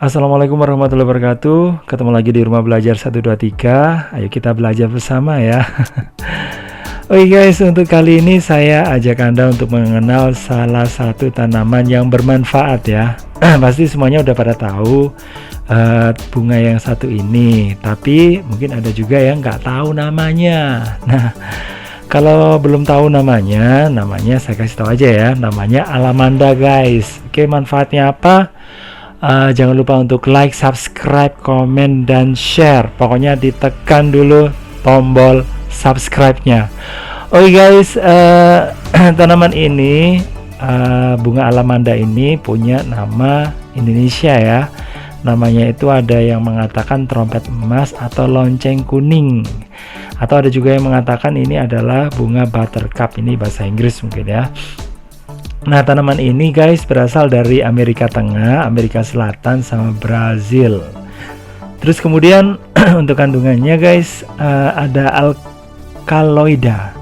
Assalamualaikum warahmatullahi wabarakatuh. Ketemu lagi di Rumah Belajar 123. Ayo kita belajar bersama ya. Oke guys, untuk kali ini saya ajak Anda untuk mengenal salah satu tanaman yang bermanfaat ya. Pasti semuanya udah pada tahu bunga yang satu ini, tapi mungkin ada juga yang nggak tahu namanya. Nah, kalau belum tahu namanya saya kasih tahu aja ya. Namanya alamanda guys. Oke, manfaatnya apa? Jangan lupa untuk like, subscribe, komen, dan share. Pokoknya ditekan dulu tombol subscribe-nya. Oke guys, tanaman ini, bunga alamanda ini punya nama Indonesia ya. Namanya itu ada yang mengatakan trompet emas atau lonceng kuning. Atau ada juga yang mengatakan ini adalah bunga buttercup. Ini bahasa Inggris mungkin ya. Nah, tanaman ini guys berasal dari Amerika Tengah, Amerika Selatan, sama Brazil. Terus kemudian untuk kandungannya guys ada alkaloida.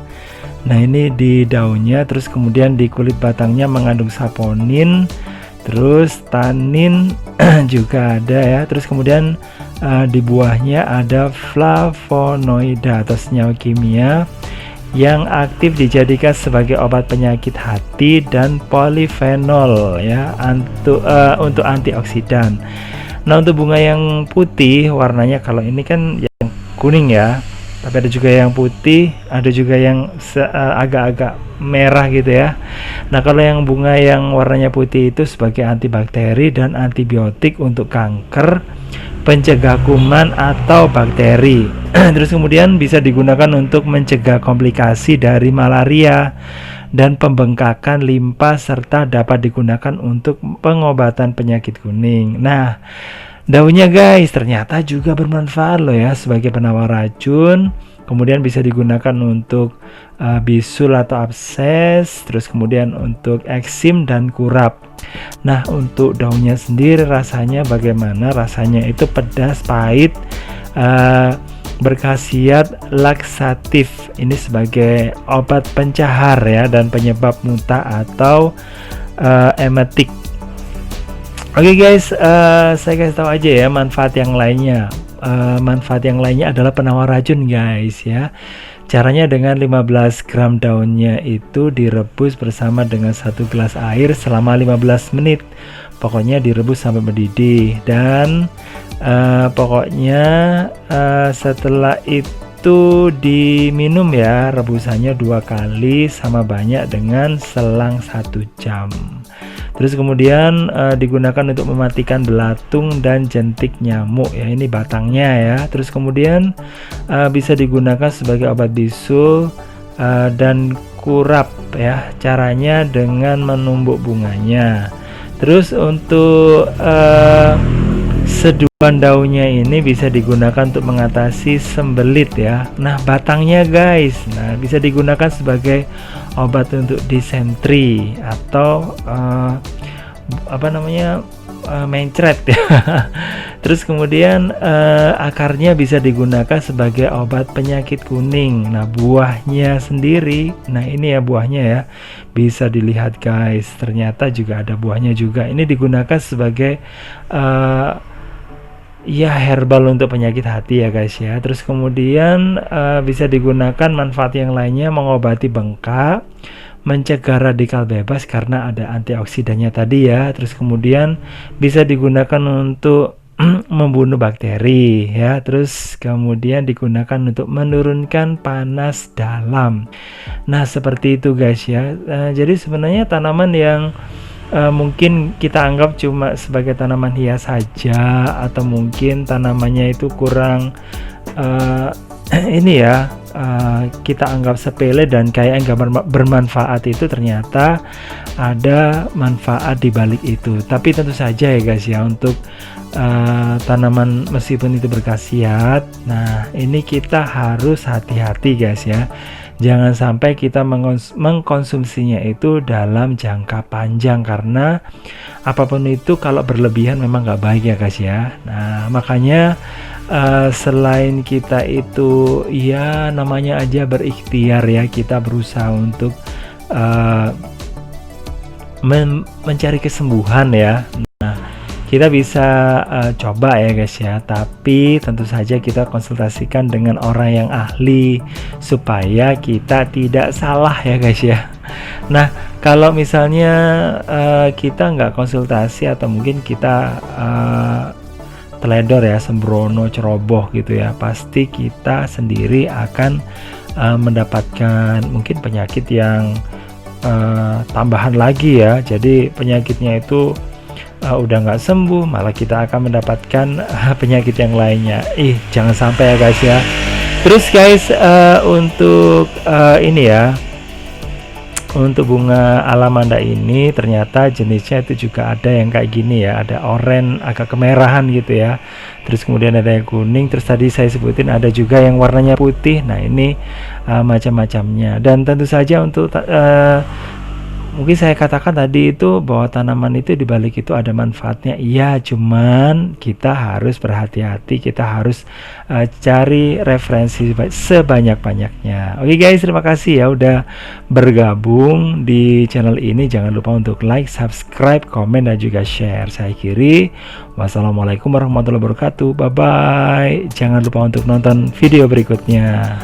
Nah, ini di daunnya, terus kemudian di kulit batangnya mengandung saponin, terus tanin juga ada ya. Terus kemudian di buahnya ada flavonoida atau senyawa kimia yang aktif dijadikan sebagai obat penyakit hati dan polifenol ya, untuk antioksidan. Nah, untuk bunga yang putih warnanya, kalau ini kan yang kuning ya, tapi ada juga yang putih, ada juga yang agak-agak merah gitu ya. Nah, kalau yang bunga yang warnanya putih itu sebagai antibakteri dan antibiotik untuk kanker, pencegah kuman atau bakteri. Terus kemudian bisa digunakan untuk mencegah komplikasi dari malaria dan pembengkakan limpa, serta dapat digunakan untuk pengobatan penyakit kuning. Nah, daunnya guys ternyata juga bermanfaat loh ya, sebagai penawar racun. Kemudian bisa digunakan untuk bisul atau abses, terus kemudian untuk eksim dan kurap. Nah, untuk daunnya sendiri rasanya bagaimana? Rasanya itu pedas, pahit, berkhasiat laksatif. Ini sebagai obat pencahar ya, dan penyebab muntah atau emetik. Oke guys, saya kasih tahu aja ya manfaat yang lainnya. Manfaat yang lainnya adalah penawar racun guys ya. Caranya dengan 15 gram daunnya itu direbus bersama dengan 1 gelas air selama 15 menit. Pokoknya direbus sampai mendidih, dan pokoknya setelah itu diminum ya, rebusannya 2 kali sama banyak dengan selang 1 jam. Terus kemudian digunakan untuk mematikan belatung dan jentik nyamuk ya, ini batangnya ya. Terus kemudian bisa digunakan sebagai obat bisul dan kurap ya. Caranya dengan menumbuk bunganya. Terus untuk seduhan daunnya ini bisa digunakan untuk mengatasi sembelit ya. Nah, batangnya guys, nah bisa digunakan sebagai obat untuk disentri atau mencret ya. Terus kemudian akarnya bisa digunakan sebagai obat penyakit kuning. Nah, buahnya sendiri, nah ini ya buahnya ya, bisa dilihat guys, ternyata juga ada buahnya juga. Ini digunakan sebagai ya herbal untuk penyakit hati ya guys ya. Terus kemudian bisa digunakan manfaat yang lainnya, mengobati bengkak, mencegah radikal bebas karena ada antioksidannya tadi ya. Terus kemudian bisa digunakan untuk membunuh bakteri ya. Terus kemudian digunakan untuk menurunkan panas dalam. Nah, seperti itu guys ya. Jadi sebenarnya tanaman yang mungkin kita anggap cuma sebagai tanaman hias saja, atau mungkin tanamannya itu kurang ini ya, kita anggap sepele dan kayak enggak bermanfaat, itu ternyata ada manfaat di balik itu. Tapi tentu saja ya guys ya, untuk tanaman meskipun itu berkhasiat, nah ini kita harus hati-hati guys ya. Jangan sampai kita mengkonsumsinya itu dalam jangka panjang, karena apapun itu kalau berlebihan memang nggak baik ya guys ya. Nah, makanya selain kita itu ya namanya aja berikhtiar ya, kita berusaha untuk mencari kesembuhan ya. Nah, kita bisa coba ya guys ya, tapi tentu saja kita konsultasikan dengan orang yang ahli supaya kita tidak salah ya guys ya. Nah, kalau misalnya kita nggak konsultasi atau mungkin kita teledor ya, sembrono, ceroboh gitu ya, pasti kita sendiri akan mendapatkan mungkin penyakit yang tambahan lagi ya. Jadi penyakitnya itu udah nggak sembuh, malah kita akan mendapatkan penyakit yang lainnya. Jangan sampai ya guys ya. Terus guys, untuk ini ya, untuk bunga alamanda ini ternyata jenisnya itu juga ada yang kayak gini ya, ada oranye agak kemerahan gitu ya, terus kemudian ada yang kuning, terus tadi saya sebutin ada juga yang warnanya putih. Nah ini macam-macamnya, dan tentu saja untuk mungkin saya katakan tadi itu bahwa tanaman itu dibalik itu ada manfaatnya, iya, cuman kita harus berhati-hati, kita harus cari referensi sebanyak-banyaknya. Oke guys, terima kasih ya udah bergabung di channel ini. Jangan lupa untuk like, subscribe, komen, dan juga share. Saya akhiri, wassalamualaikum warahmatullahi wabarakatuh, bye bye. Jangan lupa untuk nonton video berikutnya.